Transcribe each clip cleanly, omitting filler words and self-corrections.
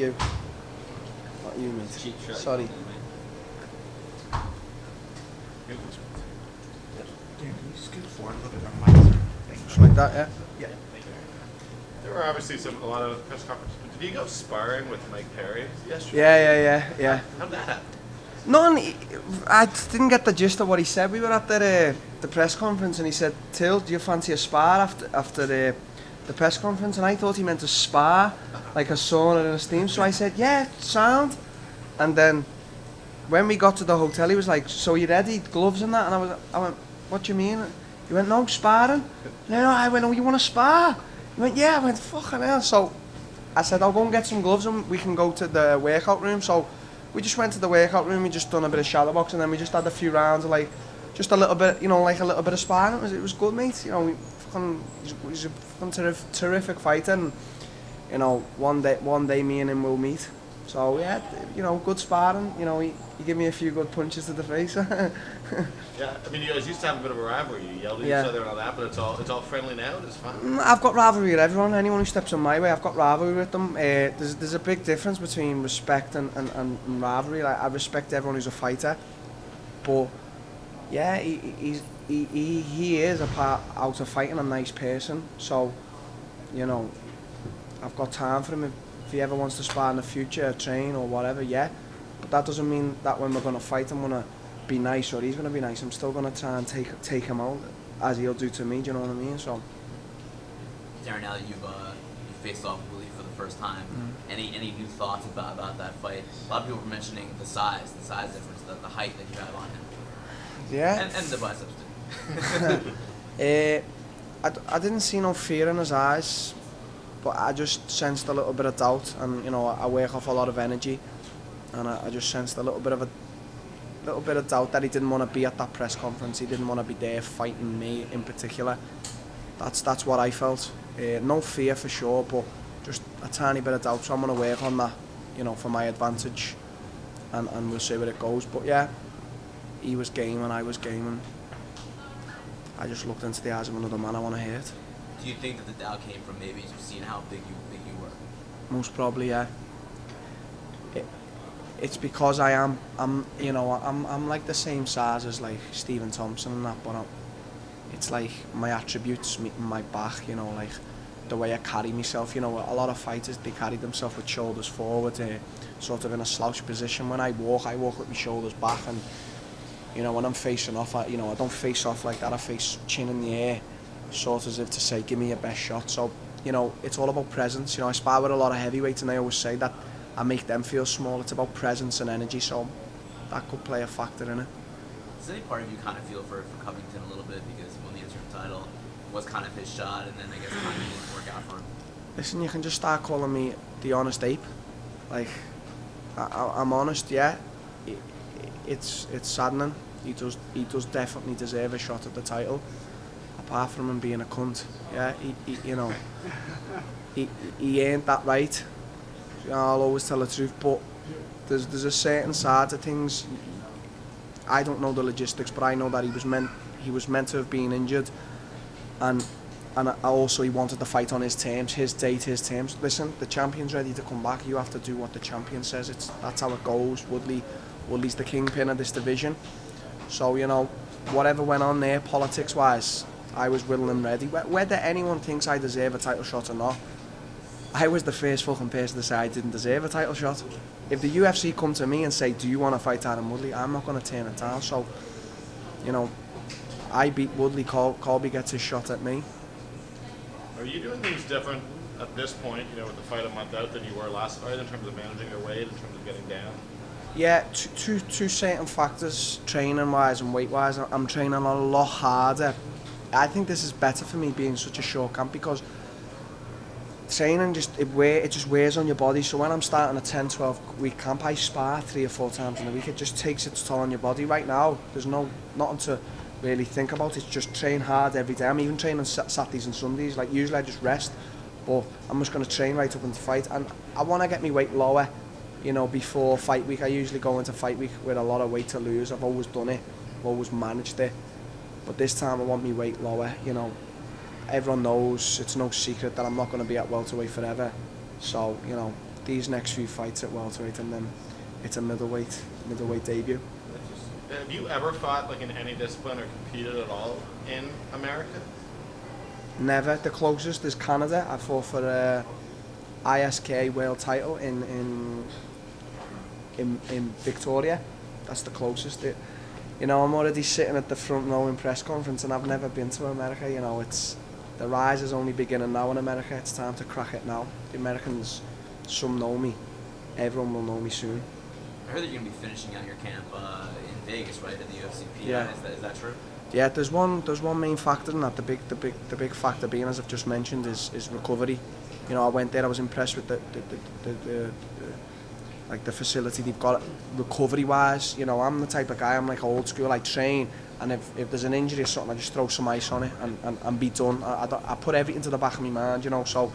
you. Not you, mate. Cheap shot. Sorry. Dan, can you just get forward a little bit on mic? Just like that, yeah? Yeah. There were obviously a lot of press conferences. Did you go sparring with Mike Perry yesterday? Yeah. How'd that happen? None. I didn't get the gist of what he said. We were at the press conference and he said, Till, do you fancy a spar after the press conference? And I thought he meant to spar, like a sauna and a steam. So I said, yeah, sound. And then when we got to the hotel, he was like, so you ready? Gloves and that? And I went, what do you mean? He went, no, sparring. No, I went, oh, you want to spar? He went, yeah. I went, fucking hell. So I said, I'll go and get some gloves and we can go to the workout room. So we just went to the workout room, we just done a bit of shadow box, and then we just had a few rounds of like, just a little bit, you know, like a little bit of sparring. It was good, mate. You know, he's a fucking terrific fighter, and you know, one day me and him will meet. So yeah, you know, good sparring. You know, he gave me a few good punches to the face. Yeah, I mean, you guys used to have a bit of a rivalry. You yelled at each other and all that, but it's all friendly now. It's fine. I've got rivalry with everyone. Anyone who steps on my way, I've got rivalry with them. There's a big difference between respect and rivalry. Like, I respect everyone who's a fighter, but yeah, he is a part out of fighting, a nice person. So, you know, I've got time for him if he ever wants to spar in the future, train or whatever. Yeah, but that doesn't mean that when we're gonna fight, I'm gonna be nice or he's gonna be nice. I'm still gonna try and take him out as he'll do to me. Do you know what I mean? So, Darren, now that you faced off Woodley for the first time, any new thoughts about that fight? A lot of people were mentioning the size difference, the height that you have on him. Yeah. And the biceps too. I didn't see no fear in his eyes, but I just sensed a little bit of doubt, and you know, I work off a lot of energy, and I just sensed a little bit of doubt that he didn't want to be at that press conference. He didn't want to be there fighting me in particular. That's what I felt. No fear for sure, but just a tiny bit of doubt. So I'm gonna work on that, you know, for my advantage, and we'll see where it goes. But yeah, he was game and I was game, and I just looked into the eyes of another man I want to hurt. Do you think that the doubt came from maybe seeing how big you were? Most probably, yeah. It's because I'm like the same size as like Stephen Thompson and that, but it's like my attributes meeting my back, you know, like the way I carry myself. You know, a lot of fighters, they carry themselves with shoulders forward, sort of in a slouch position. When I walk with my shoulders back, and you know, when I'm facing off, I don't face off like that. I face chin in the air, sort of as if to say, give me your best shot. So, you know, it's all about presence. You know, I spar with a lot of heavyweights, and they always say that I make them feel small. It's about presence and energy, so that could play a factor in it. Does any part of you kind of feel for Covington a little bit, because he won the interim title, was kind of his shot, and then I guess kind of didn't work out for him? Listen, you can just start calling me the honest ape. Like, I'm honest, yeah. It's saddening. He does definitely deserve a shot at the title. Apart from him being a cunt, yeah. He ain't that right. I'll always tell the truth, but there's a certain side to things. I don't know the logistics, but I know that he was meant to have been injured, and also he wanted the fight on his terms, his date, his terms. Listen, the champion's ready to come back. You have to do what the champion says. That's how it goes. Woodley's the kingpin of this division. So, you know, whatever went on there, politics-wise, I was willing and ready. Whether anyone thinks I deserve a title shot or not, I was the first fucking person to say I didn't deserve a title shot. If the UFC come to me and say, do you want to fight Tyron Woodley, I'm not going to turn it down. So, you know, I beat Woodley, Colby gets his shot at me. Are you doing things different at this point, you know, with the fight a month out, than you were last fight in terms of managing your weight, in terms of getting down? Yeah, two certain factors, training-wise and weight-wise. I'm training a lot harder. I think this is better for me being such a short camp, because training it just wears on your body. So when I'm starting a 10-12 week camp, I spar 3 or 4 times in a week. It just takes its toll on your body. Right now, there's nothing to really think about. It's just train hard every day. I'm even training Saturdays and Sundays. Like, usually I just rest, but I'm just going to train right up into fight. And I want to get my weight lower, you know, before fight week. I usually go into fight week with a lot of weight to lose. I've always done it. I've always managed it. But this time I want my weight lower, you know. Everyone knows, it's no secret that I'm not going to be at welterweight forever. So, you know, these next few fights at welterweight, and then it's a middleweight debut. Have you ever fought like in any discipline or competed at all in America? Never. The closest is Canada. I fought for a ISK world title in Victoria. That's the closest. I'm already sitting at the front row in press conference, and I've never been to America. It's the rise is only beginning now in America. It's time to crack it now. The Americans, some know me. Everyone will know me soon. I heard that you're going to be finishing out your camp in Vegas, right, at the UFC PI. Yeah. Is that true? Yeah, there's one main factor in that. The big factor being, as I've just mentioned, is recovery. I went there. I was impressed with the facility they've got recovery wise. I'm the type of guy. I'm like old school. I train, and if there's an injury or something, I just throw some ice on it and be done. I put everything to the back of my mind. So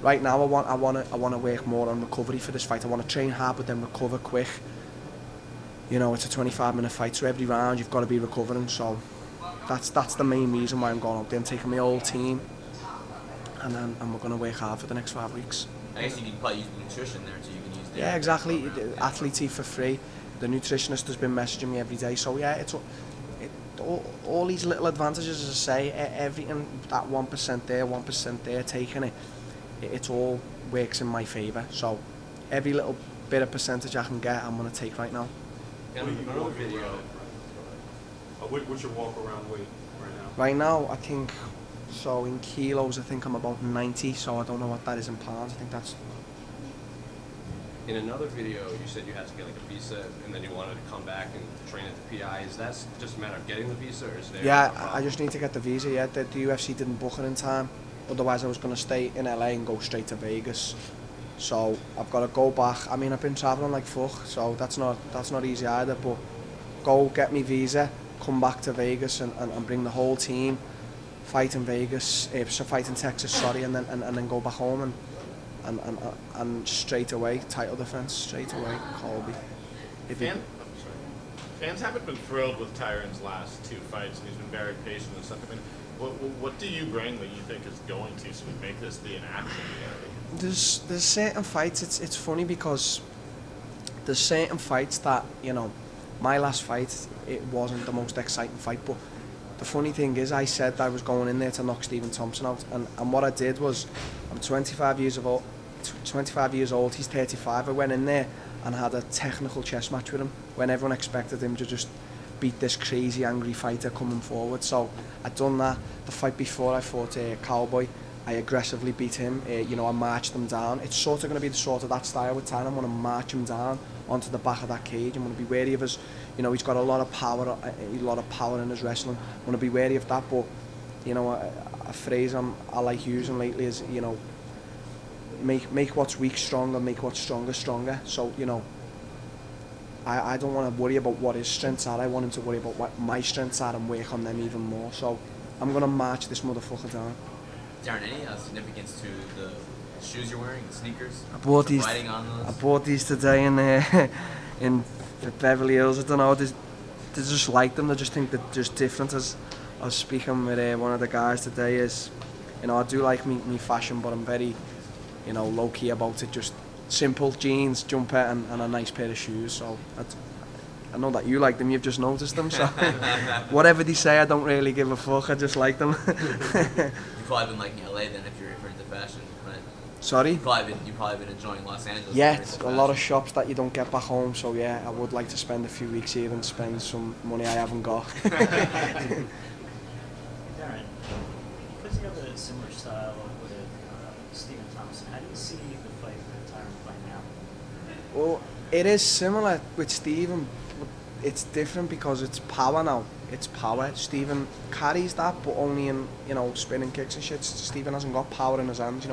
right now I want to work more on recovery for this fight. I want to train hard, but then recover quick. It's a 25-minute fight, so every round you've got to be recovering. So that's the main reason why I'm going out there and taking my whole team, and we're going to work hard for the next 5 weeks. I guess you can probably use the nutrition there, so you can use the... Yeah, exactly. Athletes eat for free. The nutritionist has been messaging me every day. So yeah, all these little advantages, as I say, everything, that 1% there, 1% there, taking it all works in my favour. So every little bit of percentage I can get, I'm going to take right now. Another video. What's your walk around weight right now? Right now, I think, so in kilos, I think I'm about 90, so I don't know what that is in pounds. I think that's... In another video, you said you had to get like a visa, and then you wanted to come back and train at the PI. Is that just a matter of getting the visa, or is there... Yeah, I just need to get the visa, yeah. The UFC didn't book it in time. Otherwise, I was going to stay in LA and go straight to Vegas. So I've got to go back. I mean, I've been travelling like fuck, so that's not easy either. But go get me visa, come back to Vegas and bring the whole team, fight in Vegas, fight in Texas, sorry, and then go back home and straight away title defense, straight away Colby. Fans haven't been thrilled with Tyron's last 2 fights, and he's been very patient and stuff. I mean, what do you bring that you think is going to sort of make this be an action? There's certain fights. It's funny because there's certain fights that my last fight, it wasn't the most exciting fight, but the funny thing is I said I was going in there to knock Stephen Thompson out, and what I did was, I'm 25 years old, he's 35. I went in there and had a technical chess match with him when everyone expected him to just beat this crazy angry fighter coming forward. So I'd done that. The fight before, I fought Cowboy. I aggressively beat him. I marched him down. It's sort of going to be that style with Tyron. I'm going to march him down onto the back of that cage. I'm going to be wary of his. He's got a lot of power in his wrestling. I'm going to be wary of that. But a phrase I like using lately is make what's weak stronger, make what's stronger stronger. So I don't want to worry about what his strengths are. I want him to worry about what my strengths are and work on them even more. So I'm going to march this motherfucker down. Darren, any significance to the shoes you're wearing, the sneakers? I bought these. Writing on those? I bought these today in Beverly Hills. I don't know. They just like them. They just think they're just different. As I was speaking with one of the guys today, is I do like me fashion, but I'm very low key about it. Just simple jeans, jumper, and a nice pair of shoes. So I know that you like them. You've just noticed them. So whatever they say, I don't really give a fuck. I just like them. You've probably been liking LA then, if you're into fashion, right? Sorry? You've probably been enjoying Los Angeles. Yeah, a lot of shops that you don't get back home. So yeah, I would like to spend a few weeks here and spend some money I haven't got. Darren, because you have a similar style with Stephen Thompson, how do you see the fight with Tyron playing out? Well, it is similar with Stephen, but it's different because it's power now. It's power. Stephen carries that, but only in spinning kicks and shit. Stephen hasn't got power in his hands.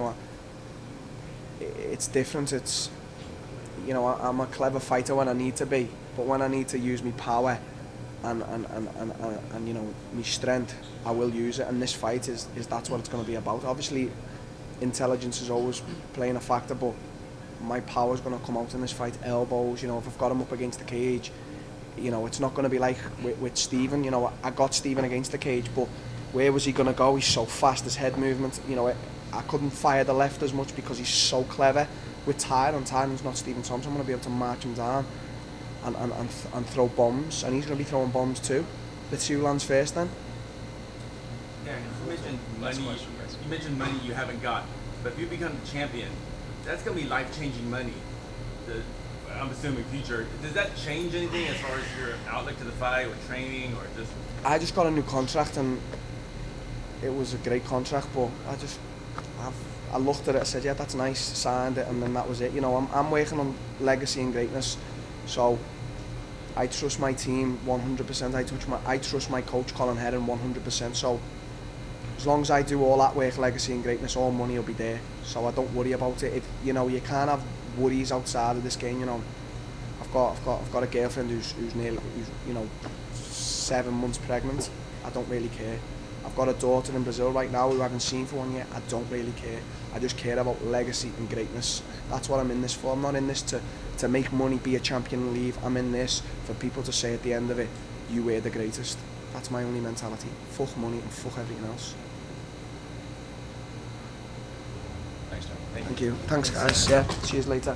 It's different. It's I'm a clever fighter when I need to be, but when I need to use my power and my strength, I will use it. And this fight is that's what it's going to be about. Obviously, intelligence is always playing a factor, but my power is going to come out in this fight. Elbows, if I've got him up against the cage, it's not going to be like with Stephen. I got Stephen against the cage, but where was he going to go? He's so fast, his head movement. I couldn't fire the left as much because he's so clever. with Tyron's not Stephen Thompson. I'm going to be able to march him down and throw bombs, and he's going to be throwing bombs too. The two lands first then. Darren, you mentioned money. You mentioned money you haven't got, but if you become the champion, that's going to be life-changing money. I'm assuming future. Does that change anything as far as your outlook to the fight or training or just? I just got a new contract and it was a great contract, but I looked at it, I said, yeah, that's nice, signed it, and then that was it. You know, I'm working on legacy and greatness, so I trust my team 100%. I trust my coach Colin Heron 100%. So as long as I do all that work, legacy and greatness, all money will be there. So I don't worry about it. You know, you can't have worries outside of this game. You know, I've got a girlfriend who's 7 months pregnant. I don't really care. I've got a daughter in Brazil right now who I haven't seen for 1 year. I don't really care. I just care about legacy and greatness. That's what I'm in this for. I'm not in this to make money, be a champion and leave. I'm in this for people to say at the end of it, you were the greatest. That's my only mentality. Fuck money and fuck everything else. Thanks, Tom. Thank you. Thanks guys. Yeah. See you later.